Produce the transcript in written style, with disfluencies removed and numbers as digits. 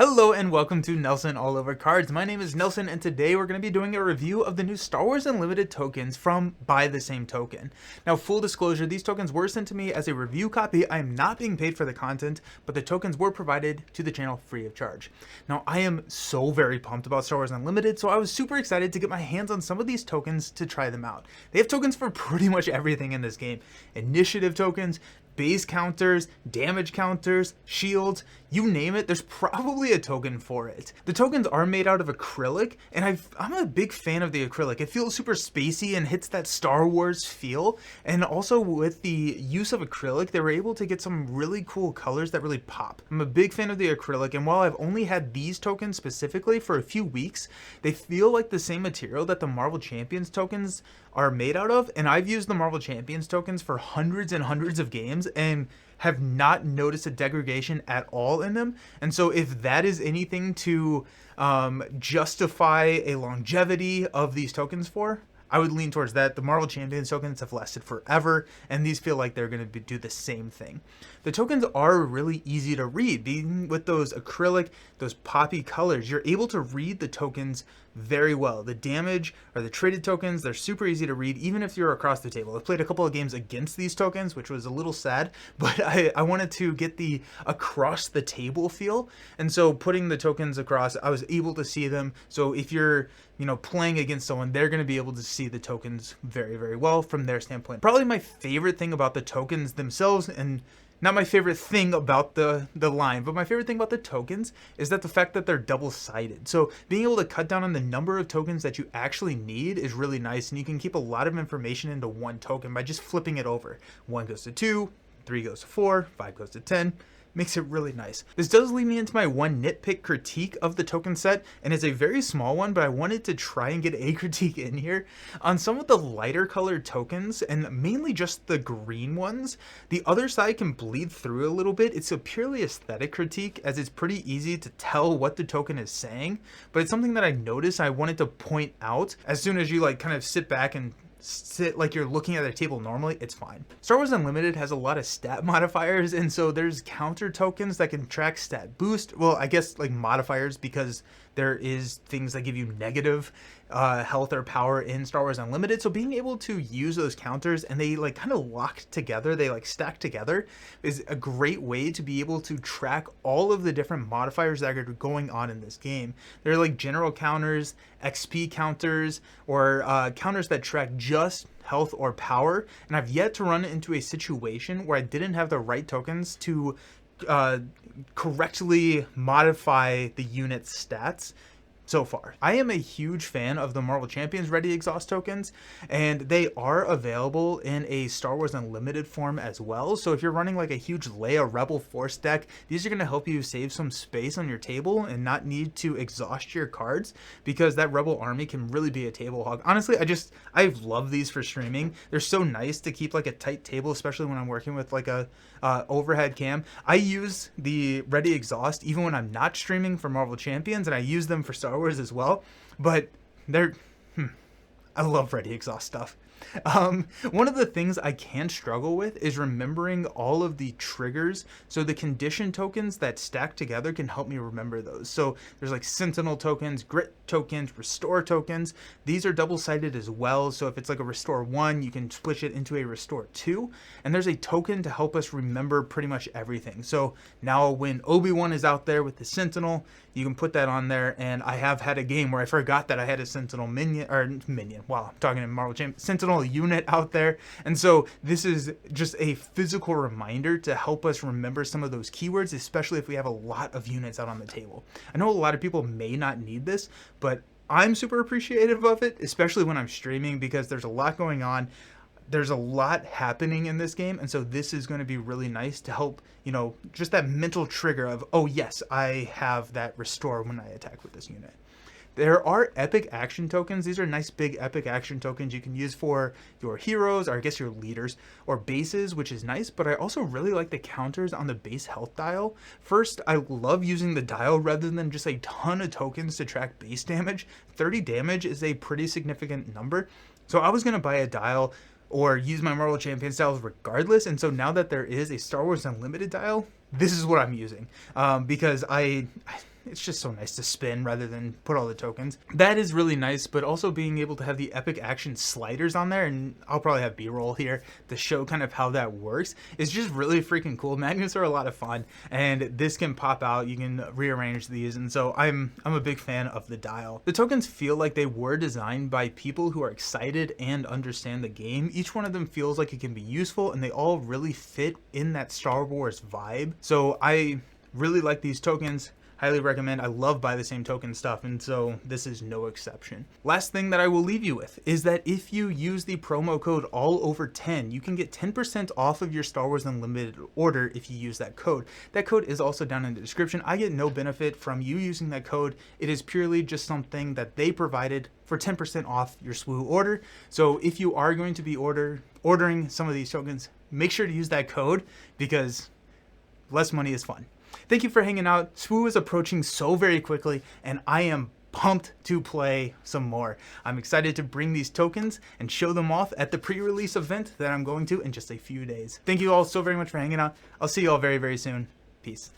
Hello and welcome to Nelson All Over Cards. My name is Nelson and today we're going to be doing a review of the new Star Wars Unlimited tokens from Buy the Same Token. Now, full disclosure, these tokens were sent to me as a review copy. I am not being paid for the content, but the tokens were provided to the channel free of charge. Now, I am so very pumped about Star Wars Unlimited, so I was super excited to get my hands on some of these tokens to try them out. They have tokens for pretty much everything in this game. Initiative tokens, base counters, damage counters, shields, you name it, there's probably a token for it. The tokens are made out of acrylic, and I'm a big fan of the acrylic. It feels super spacey and hits that Star Wars feel, and also with the use of acrylic, they were able to get some really cool colors that really pop. I'm a big fan of the acrylic, and while I've only had these tokens specifically for a few weeks, they feel like the same material that the Marvel Champions tokens are made out of, and I've used the Marvel Champions tokens for hundreds and hundreds of games, and have not noticed a degradation at all in them. And so if that is anything to justify a longevity of these tokens for, I would lean towards that. The Marvel Champions tokens have lasted forever, and these feel like they're going to do the same thing. The tokens are really easy to read. Being with those acrylic, those poppy colors, you're able to read the tokens very well. The damage or the traded tokens, they're super easy to read, even if you're across the table. I've played a couple of games against these tokens, which was a little sad, but I wanted to get the across the table feel. And so putting the tokens across, I was able to see them. So if you're playing against someone, they're going to be able to see the tokens very, very well from their standpoint. Probably my favorite thing about the tokens themselves, and not my favorite thing about the line, but my favorite thing about the tokens is that the fact that they're double-sided. So being able to cut down on the number of tokens that you actually need is really nice, and you can keep a lot of information into one token by just flipping it over. 1 goes to 2, 3 goes to 4, 5 goes to 10. Makes it really nice. This does lead me into my one nitpick critique of the token set, and it's a very small one, but I wanted to try and get a critique in here. On some of the lighter colored tokens, and mainly just the green ones, the other side can bleed through a little bit. It's a purely aesthetic critique, as it's pretty easy to tell what the token is saying, but it's something that I noticed I wanted to point out. As soon as you kind of sit back and sit like you're looking at a table normally, it's fine. Star Wars Unlimited has a lot of stat modifiers, and so there's counter tokens that can track stat boost. Well, I guess like modifiers, because there is things that give you negative health or power in Star Wars Unlimited. So being able to use those counters and they kind of lock together, they stack together, is a great way to be able to track all of the different modifiers that are going on in this game. They're general counters, XP counters, or counters that track just health or power. And I've yet to run into a situation where I didn't have the right tokens to correctly modify the unit's stats so far. I am a huge fan of the Marvel Champions Ready Exhaust tokens, and they are available in a Star Wars Unlimited form as well. So if you're running a huge Leia Rebel Force deck, these are going to help you save some space on your table and not need to exhaust your cards, because that Rebel army can really be a table hog. Honestly, I love these for streaming. They're so nice to keep a tight table, especially when I'm working with a overhead cam. I use the Ready Exhaust even when I'm not streaming for Marvel Champions, and I use them for Star Wars as well, but I love Ready Exhaust stuff. One of the things I can struggle with is remembering all of the triggers. So the condition tokens that stack together can help me remember those. So there's Sentinel tokens, Grit tokens, Restore tokens. These are double-sided as well. So if it's a Restore 1, you can switch it into a Restore 2. And there's a token to help us remember pretty much everything. So now when Obi-Wan is out there with the Sentinel, you can put that on there. And I have had a game where I forgot that I had a Sentinel minion. Wow, I'm talking in Marvel Champions. Sentinel unit out there, and so this is just a physical reminder to help us remember some of those keywords, especially if we have a lot of units out on the table. I know a lot of people may not need this, but I'm super appreciative of it, especially when I'm streaming, because there's a lot going on. There's a lot happening in this game, and so this is going to be really nice to help, just that mental trigger of, oh yes, I have that restore when I attack with this unit. There are epic action tokens. These are nice big epic action tokens you can use for your heroes, or I guess your leaders, or bases, which is nice, but I also really like the counters on the base health dial. First, I love using the dial rather than just a ton of tokens to track base damage. 30 damage is a pretty significant number, so I was going to buy a dial or use my Marvel Champions dials regardless, and so now that there is a Star Wars Unlimited dial, this is what I'm using, because it's just so nice to spin rather than put all the tokens. That is really nice, but also being able to have the epic action sliders on there, and I'll probably have B-roll here to show kind of how that works, is just really freaking cool. Magnets are a lot of fun, and this can pop out. You can rearrange these, and so I'm a big fan of the dial. The tokens feel like they were designed by people who are excited and understand the game. Each one of them feels like it can be useful, and they all really fit in that Star Wars vibe. So I really like these tokens. Highly recommend. I love buy the same token stuff, and so this is no exception. Last thing that I will leave you with is that if you use the promo code ALLOVER10, you can get 10% off of your Star Wars Unlimited order if you use that code. That code is also down in the description. I get no benefit from you using that code. It is purely just something that they provided for 10% off your SWU order. So if you are going to be ordering some of these tokens, make sure to use that code, because less money is fun. Thank you for hanging out. SWU is approaching so very quickly, and I am pumped to play some more. I'm excited to bring these tokens and show them off at the pre-release event that I'm going to in just a few days. Thank you all so very much for hanging out. I'll see you all very, very soon. Peace.